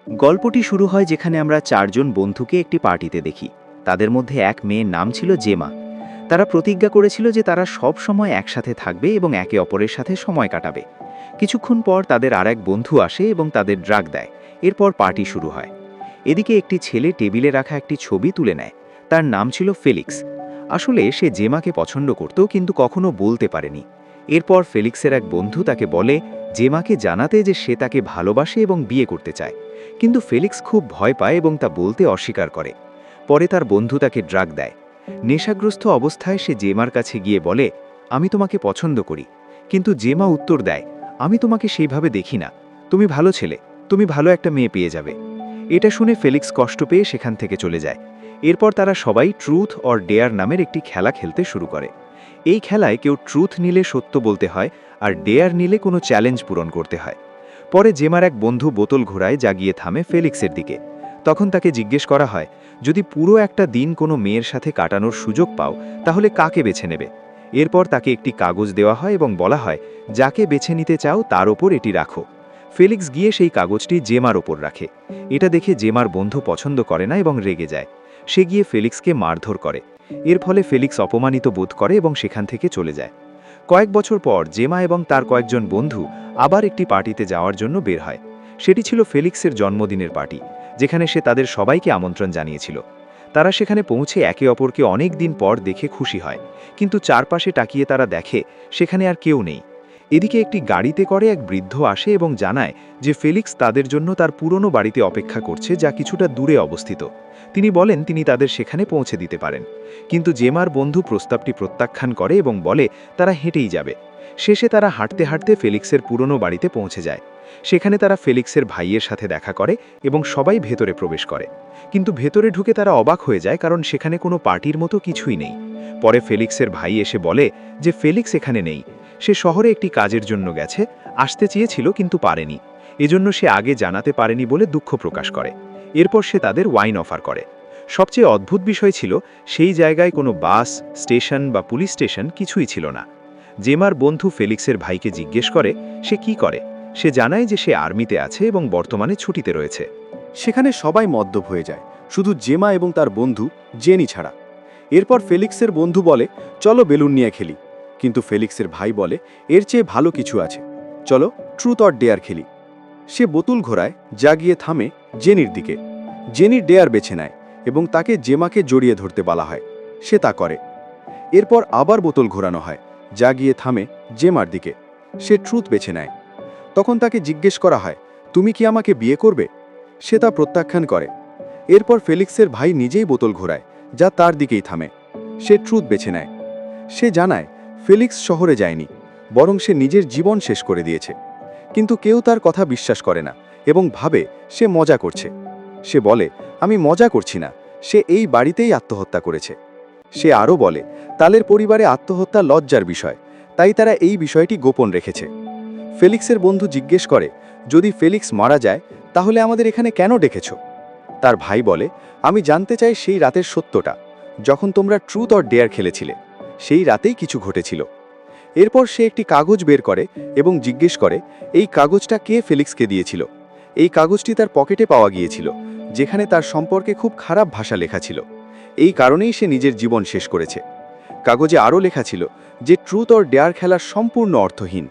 গল্পটি শুরু হয় যেখানে আমরা চারজন বন্ধুকে একটি পার্টিতে দেখি। তাদের মধ্যে এক মেয়ের নাম ছিল জেমা। তারা প্রতিজ্ঞা করেছিল যে তারা সব সময় একসাথে থাকবে এবং একে অপরের সাথে সময় কাটাবে। কিছুক্ষণ পর তাদের আর এক বন্ধু আসে এবং তাদের ড্রাগ দেয়। এরপর পার্টি শুরু হয়। এদিকে একটি ছেলে টেবিলে রাখা একটি ছবি তুলে নেয়। তার নাম ছিল ফেলিক্স। আসলে সে জেমাকে পছন্দ করত, কিন্তু কখনো বলতে পারেনি। এরপর ফেলিক্সের এক বন্ধু তাকে বলে জেমাকে জানাতে যে সে তাকে ভালোবাসে এবং বিয়ে করতে চায়। কিন্তু ফেলিক্স খুব ভয় পায় এবং তা বলতে অস্বীকার করে। পরে তার বন্ধু তাকে ড্রাগ দেয়। নেশাগ্রস্ত অবস্থায় সে জেমার কাছে গিয়ে বলে, আমি তোমাকে পছন্দ করি। কিন্তু জেমা উত্তর দেয়, আমি তোমাকে সেইভাবে দেখি না। তুমি ভালো ছেলে, তুমি ভালো একটা মেয়ে পেয়ে যাবে। এটা শুনে ফেলিক্স কষ্ট পেয়ে সেখান থেকে চলে যায়। এরপর তারা সবাই ট্রুথ অর ডেয়ার নামের একটি খেলা খেলতে শুরু করে। এই খেলায় কেউ ট্রুথ নিলে সত্য বলতে হয়, আর ডেয়ার নিলে কোনো চ্যালেঞ্জ পূরণ করতে হয়। পরে জেমার এক বন্ধু বোতল ঘোরায়, যা গিয়ে থামে ফেলিক্সের দিকে। তখন তাকে জিজ্ঞেস করা হয়, যদি পুরো একটা দিন কোনো মেয়ের সাথে কাটানোর সুযোগ পাও, তাহলে কাকে বেছে নেবে? এরপর তাকে একটি কাগজ দেওয়া হয় এবং বলা হয়, যাকে বেছে নিতে চাও তার ওপর এটি রাখো। ফেলিক্স গিয়ে সেই কাগজটি জেমার ওপর রাখে। এটা দেখে জেমার বন্ধু পছন্দ করে না এবং রেগে যায়। সে গিয়ে ফেলিক্সকে মারধর করে। এর ফলে ফেলিক্স অপমানিত বোধ করে এবং সেখান থেকে চলে যায়। কয়েক বছর পর জেমা এবং তার কয়েকজন বন্ধু আবার একটি পার্টিতে যাওয়ার জন্য বের হয়। সেটি ছিল ফেলিক্সের জন্মদিনের পার্টি, যেখানে সে তাদের সবাইকে আমন্ত্রণ জানিয়েছিল। তারা সেখানে পৌঁছে একে অপরকে অনেক দিন পর দেখে খুশি হয়, কিন্তু চারপাশে তাকিয়ে তারা দেখে সেখানে আর কেউ নেই। এদিকে একটি গাড়িতে করে এক বৃদ্ধ আসে এবং জানায় যে ফেলিক্স তাদের জন্য তার পুরনো বাড়িতে অপেক্ষা করছে, যা কিছুটা দূরে অবস্থিত। তিনি বলেন তিনি তাদের সেখানে পৌঁছে দিতে পারেন। কিন্তু জেমার বন্ধু প্রস্তাবটি প্রত্যাখ্যান করে এবং বলে তারা হেঁটেই যাবে। শেষে তারা হাঁটতে হাঁটতে ফেলিক্সের পুরনো বাড়িতে পৌঁছে যায়। সেখানে তারা ফেলিক্সের ভাইয়ের সাথে দেখা করে এবং সবাই ভেতরে প্রবেশ করে। কিন্তু ভেতরে ঢুকে তারা অবাক হয়ে যায়, কারণ সেখানে কোনো পার্টির মতো কিছুই নেই। পরে ফেলিক্সের ভাই এসে বলে যে ফেলিক্স এখানে নেই। সে শহরে একটি কাজের জন্য গেছে, আসতে চেয়েছিল কিন্তু পারেনি। এজন্য সে আগে জানাতে পারেনি বলে দুঃখ প্রকাশ করে। এরপর সে তাদের ওয়াইন অফার করে। সবচেয়ে অদ্ভুত বিষয় ছিল, সেই জায়গায় কোনো বাস স্টেশন বা পুলিশ স্টেশন কিছুই ছিল না। জেমার বন্ধু ফেলিক্সের ভাইকে জিজ্ঞেস করে সে কি করে। সে জানায় যে সে আর্মিতে আছে এবং বর্তমানে ছুটিতে রয়েছে। সেখানে সবাই মদ্যপ হয়ে যায়, শুধু জেমা এবং তার বন্ধু জেনি ছাড়া। এরপর ফেলিক্সের বন্ধু বলে, চলো বেলুন নিয়ে খেলি। কিন্তু ফেলিক্সের ভাই বলে, এর চেয়ে ভালো কিছু আছে, চলো ট্রুথ অর ডেয়ার খেলি। সে বোতল ঘোরায়, যা গিয়ে থামে জেনির দিকে। জেনি ডেয়ার বেছে নেয় এবং তাকে জেমাকে জড়িয়ে ধরতে বলা হয়। সে তা করে। এরপর আবার বোতল ঘোরানো হয়, যা গিয়ে থামে জেমার দিকে। সে ট্রুথ বেছে নেয়। তখন তাকে জিজ্ঞেস করা হয়, তুমি কি আমাকে বিয়ে করবে? সে তা প্রত্যাখ্যান করে। এরপর ফেলিক্সের ভাই নিজেই বোতল ঘোরায়, যা তার দিকেই থামে। সে ট্রুথ বেছে নেয়। সে জানায় ফেলিক্স শহরে যায়নি, বরং সে নিজের জীবন শেষ করে দিয়েছে। কিন্তু কেউ তার কথা বিশ্বাস করে না এবং ভাবে সে মজা করছে। সে বলে, আমি মজা করছি না, সে এই বাড়িতেই আত্মহত্যা করেছে। সে আরও বলে, তাদের পরিবারে আত্মহত্যা লজ্জার বিষয়, তাই তারা এই বিষয়টি গোপন রেখেছে। ফেলিক্সের বন্ধু জিজ্ঞেস করে, যদি ফেলিক্স মারা যায় তাহলে আমাদের এখানে কেন ডেকেছ? তার ভাই বলে, আমি জানতে চাই সেই রাতের সত্যটা, যখন তোমরা ট্রুথ অর ডেয়ার খেলেছিলে। সেই রাতেই কিছু ঘটেছিল। এরপর সে একটি কাগজ বের করে এবং জিজ্ঞেস করে, এই কাগজটা কে ফেলিক্সকে দিয়েছিল? এই কাগজটি তার পকেটে পাওয়া গিয়েছিল, যেখানে তার সম্পর্কে খুব খারাপ ভাষা লেখা ছিল। এই কারণেই সে নিজের জীবন শেষ করেছে। কাগজে আরও লেখা ছিল যে ট্রুথ অর ডেয়ার খেলা সম্পূর্ণ অর্থহীন।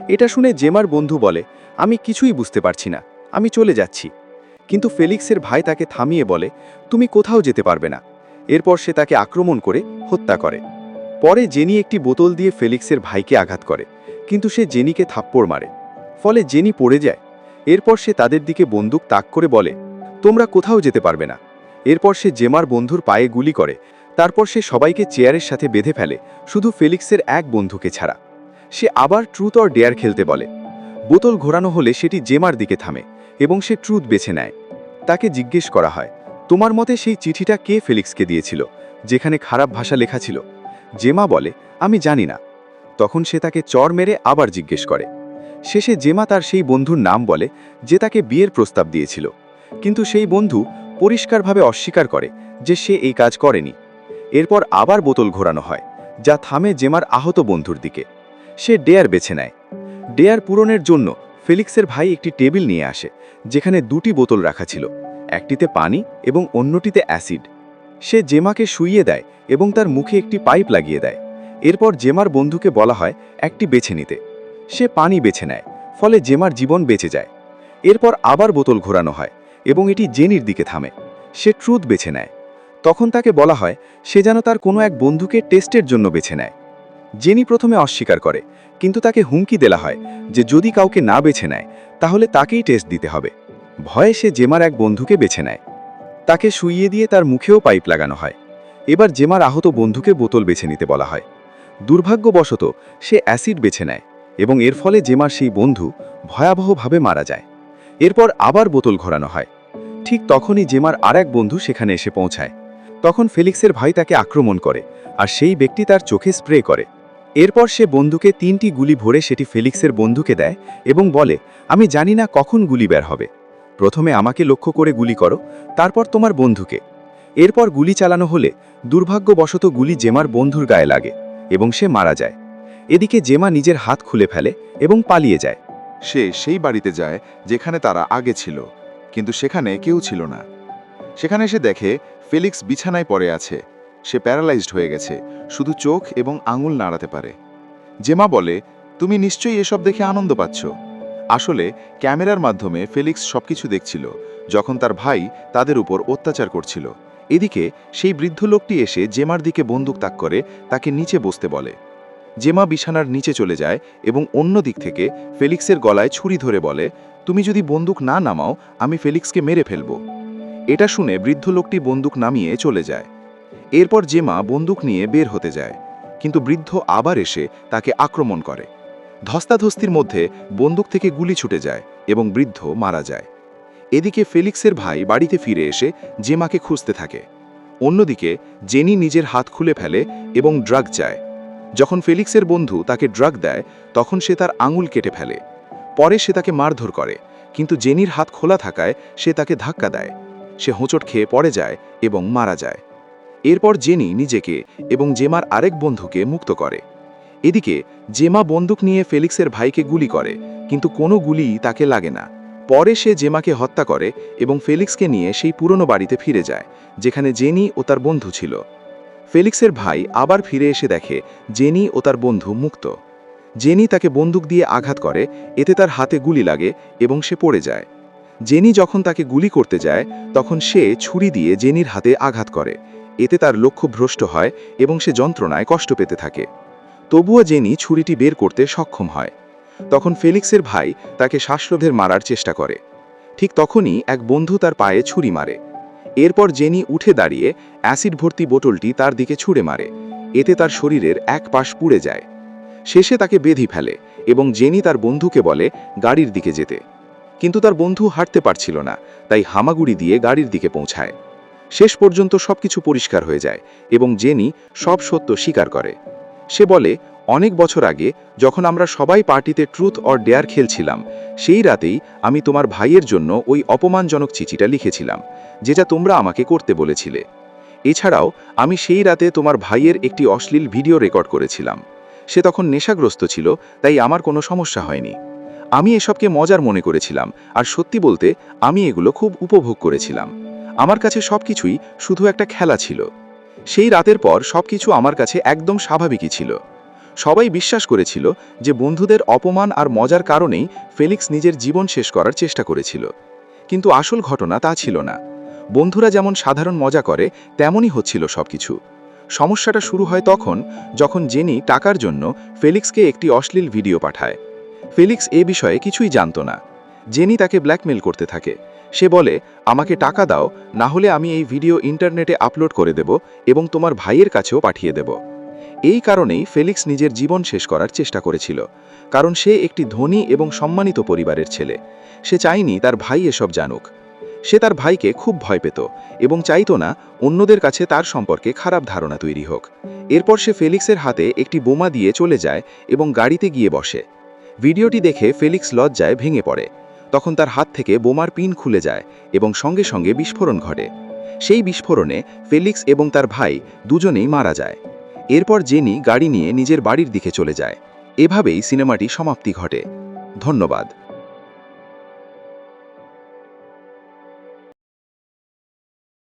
এটা শুনে জেমার বন্ধু বলে, আমি কিছুই বুঝতে পারছি না, আমি চলে যাচ্ছি। কিন্তু ফেলিক্সের ভাই তাকে থামিয়ে বলে, তুমি কোথাও যেতে পারবে না। এরপর সে তাকে আক্রমণ করে হত্যা করে। পরে জেনি একটি বোতল দিয়ে ফেলিক্সের ভাইকে আঘাত করে, কিন্তু সে জেনিকে থাপ্পড় মারে। ফলে জেনি পড়ে যায়। এরপর সে তাদের দিকে বন্দুক তাক করে বলে, তোমরা কোথাও যেতে পারবে না। এরপর সে জেমার বন্ধুর পায়ে গুলি করে। তারপর সে সবাইকে চেয়ারের সাথে বেঁধে ফেলে, শুধু ফেলিক্সের এক বন্ধুকে ছাড়া। সে আবার ট্রুথ অর ডেয়ার খেলতে বলে। বোতল ঘোরানো হলে সেটি জেমার দিকে থামে এবং সে ট্রুথ বেছে নেয়। তাকে জিজ্ঞেস করা হয়, তোমার মতে সেই চিঠিটা কে ফেলিক্সকে দিয়েছিল, যেখানে খারাপ ভাষা লেখা ছিল? জেমা বলে, আমি জানি না। তখন সে তাকে চড় মেরে আবার জিজ্ঞেস করে। শেষে জেমা তার সেই বন্ধুর নাম বলে, যে তাকে বিয়ের প্রস্তাব দিয়েছিল। কিন্তু সেই বন্ধু পরিষ্কারভাবে অস্বীকার করে যে সে এই কাজ করেনি। এরপর আবার বোতল ঘোরানো হয়, যা থামে জেমার আহত বন্ধুর দিকে। সে ডেয়ার বেছে নেয়। ডেয়ার পূরণের জন্য ফেলিক্সের ভাই একটি টেবিল নিয়ে আসে, যেখানে দুটি বোতল রাখা ছিল, একটিতে পানি এবং অন্যটিতে অ্যাসিড। সে জেমাকে শুইয়ে দেয় এবং তার মুখে একটি পাইপ লাগিয়ে দেয়। এরপর জেমার বন্ধুকে বলা হয় একটি বেছে নিতে। সে পানি বেছে নেয়, ফলে জেমার জীবন বেঁচে যায়। এরপর আবার বোতল ঘোরানো হয় এবং এটি জেনির দিকে থামে। সে ট্রুথ বেছে নেয়। তখন তাকে বলা হয় সে যেন তার কোনো এক বন্ধুকে টেস্টের জন্য বেছে নেয়। জেনি প্রথমে অস্বীকার করে, কিন্তু তাকে হুমকি দেওয়া হয় যে যদি কাউকে না বেছে নেয় তাহলে তাকেই টেস্ট দিতে হবে। ভয়ে সে জেমার এক বন্ধুকে বেছে নেয়। তাকে শুইয়ে দিয়ে তার মুখেও পাইপ লাগানো হয়। এবার জেমার আহত বন্ধুকে বোতল বেছে নিতে বলা হয়। দুর্ভাগ্যবশত সে অ্যাসিড বেছে নেয় এবং এর ফলে জেমার সেই বন্ধু ভয়াবহভাবে মারা যায়। এরপর আবার বোতল ঘোরানো হয়। ঠিক তখনই জেমার আরেক বন্ধু সেখানে এসে পৌঁছায়। তখন ফেলিক্সের ভাই তাকে আক্রমণ করে, আর সেই ব্যক্তি তার চোখে স্প্রে করে। এরপর সে বন্দুকে 3টি গুলি ভরে সেটি ফেলিক্সের বন্ধুকে দেয় এবং বলে, আমি জানি না কখন গুলি বের হবে। প্রথমে আমাকে লক্ষ্য করে গুলি করো, তারপর তোমার বন্ধুকে। এরপর গুলি চালানো হলে দুর্ভাগ্যবশত গুলি জেমার বন্ধুর গায়ে লাগে এবং সে মারা যায়। এদিকে জেমা নিজের হাত খুলে ফেলে এবং পালিয়ে যায়। সে সেই বাড়িতে যায় যেখানে তারা আগে ছিল, কিন্তু সেখানে কেউ ছিল না। সেখানে সে দেখে ফেলিক্স বিছানায় পড়ে আছে। সে প্যারালাইজড হয়ে গেছে, শুধু চোখ এবং আঙুল নাড়াতে পারে। জেমা বলে, তুমি নিশ্চয়ই এসব দেখে আনন্দ পাচ্ছ। আসলে ক্যামেরার মাধ্যমে ফেলিক্স সবকিছু দেখছিল, যখন তার ভাই তাদের উপর অত্যাচার করছিল। এদিকে সেই বৃদ্ধ লোকটি এসে জেমার দিকে বন্দুক তাক করে তাকে নিচে বসতে বলে। জেমা বিছানার নিচে চলে যায় এবং অন্য দিক থেকে ফেলিক্সের গলায় ছুরি ধরে বলে, তুমি যদি বন্দুক না নামাও আমি ফেলিক্সকে মেরে ফেলব। এটা শুনে বৃদ্ধ লোকটি বন্দুক নামিয়ে চলে যায়। এরপর জেমা বন্দুক নিয়ে বের হতে যায়, কিন্তু বৃদ্ধ আবার এসে তাকে আক্রমণ করে। ধস্তাধস্তির মধ্যে বন্দুক থেকে গুলি ছুটে যায় এবং বৃদ্ধ মারা যায়। এদিকে ফেলিক্সের ভাই বাড়িতে ফিরে এসে জেমাকে খুঁজতে থাকে। অন্যদিকে জেনি নিজের হাত খুলে ফেলে এবং ড্রাগ চায়। যখন ফেলিক্সের বন্ধু তাকে ড্রাগ দেয় তখন সে তার আঙুল কেটে ফেলে। পরে সে তাকে মারধর করে, কিন্তু জেনির হাত খোলা থাকায় সে তাকে ধাক্কা দেয়। সে হোঁচট খেয়ে পড়ে যায় এবং মারা যায়। এরপর জেনি নিজেকে এবং জেমার আরেক বন্ধুকে মুক্ত করে। এদিকে জেমা বন্দুক নিয়ে ফেলিক্সের ভাইকে গুলি করে, কিন্তু কোনো গুলিই তাকে লাগে না। পরে সে জেমাকে হত্যা করে এবং ফেলিক্সকে নিয়ে সেই পুরনো বাড়িতে ফিরে যায়, যেখানে জেনি ও তার বন্ধু ছিল। ফেলিক্সের ভাই আবার ফিরে এসে দেখে জেনি ও তার বন্ধু মুক্ত। জেনি তাকে বন্দুক দিয়ে আঘাত করে, এতে তার হাতে গুলি লাগে এবং সে পড়ে যায়। জেনি যখন তাকে গুলি করতে যায় তখন সে ছুরি দিয়ে জেনির হাতে আঘাত করে, এতে তার লক্ষ্য ভ্রষ্ট হয় এবং সে যন্ত্রণায় কষ্ট পেতে থাকে। তবুও জেনি ছুরিটি বের করতে সক্ষম হয়। তখন ফেলিক্সের ভাই তাকে শ্বাসরোধে মারার চেষ্টা করে। ঠিক তখনই এক বন্ধু তার পায়ে ছুরি মারে। এরপর জেনি উঠে দাঁড়িয়ে অ্যাসিড ভর্তি বোতলটি তার দিকে ছুঁড়ে মারে, এতে তার শরীরের এক পাশ পুড়ে যায়। শেষে তাকে বেঁধে ফেলে এবং জেনি তার বন্ধুকে বলে গাড়ির দিকে যেতে, কিন্তু তার বন্ধু হাঁটতে পারছিল না, তাই হামাগুড়ি দিয়ে গাড়ির দিকে পৌঁছায়। শেষ পর্যন্ত সবকিছু পরিষ্কার হয়ে যায় এবং জেনি সব সত্য স্বীকার করে। সে বলে, অনেক বছর আগে যখন আমরা সবাই পার্টিতে ট্রুথ অর ডেয়ার খেলছিলাম, সেই রাতেই আমি তোমার ভাইয়ের জন্য ওই অপমানজনক চিঠিটা লিখেছিলাম, যেটা তোমরা আমাকে করতে বলেছিলে। এছাড়াও আমি সেই রাতে তোমার ভাইয়ের একটি অশ্লীল ভিডিও রেকর্ড করেছিলাম। সে তখন নেশাগ্রস্ত ছিল, তাই আমার কোনো সমস্যা হয়নি। আমি এসবকে মজার মনে করেছিলাম, আর সত্যি বলতে আমি এগুলো খুব উপভোগ করেছিলাম। আমার কাছে সবকিছুই শুধু একটা খেলা ছিল। সেই রাতের পর সবকিছু আমার কাছে একদম স্বাভাবিকই ছিল। সবাই বিশ্বাস করেছিল যে বন্ধুদের অপমান আর মজার কারণেই ফেলিক্স নিজের জীবন শেষ করার চেষ্টা করেছিল, কিন্তু আসল ঘটনা তা ছিল না। বন্ধুরা যেমন সাধারণ মজা করে তেমনই হচ্ছিল সবকিছু। সমস্যাটা শুরু হয় তখন যখন জেনি টাকার জন্য ফেলিক্সকে একটি অশ্লীল ভিডিও পাঠায়। ফেলিক্স এ বিষয়ে কিছুই জানত না। জেনি তাকে ব্ল্যাকমেল করতে থাকে। সে বলে, আমাকে টাকা দাও, না হলে আমি এই ভিডিও ইন্টারনেটে আপলোড করে দেব এবং তোমার ভাইয়ের কাছেও পাঠিয়ে দেব। এই কারণেই ফেলিক্স নিজের জীবন শেষ করার চেষ্টা করেছিল, কারণ সে একটি ধনী এবং সম্মানিত পরিবারের ছেলে। সে চায়নি তার ভাই এসব জানুক। সে তার ভাইকে খুব ভয় পেত এবং চাইতো না অন্যদের কাছে তার সম্পর্কে খারাপ ধারণা তৈরি হোক। এরপর সে ফেলিক্সের হাতে একটি বোমা দিয়ে চলে যায় এবং গাড়িতে গিয়ে বসে। ভিডিওটি দেখে ফেলিক্স লজ্জায় ভেঙে পড়ে। তখন তার হাত থেকে বোমার পিন খুলে যায় এবং সঙ্গে সঙ্গে বিস্ফোরণ ঘটে। সেই বিস্ফোরণে ফেলিক্স এবং তার ভাই দুজনেই মারা যায়। এরপর জেনি গাড়ি নিয়ে নিজের বাড়ির দিকে চলে যায়। এভাবেই সিনেমাটি সমাপ্তি ঘটে। ধন্যবাদ।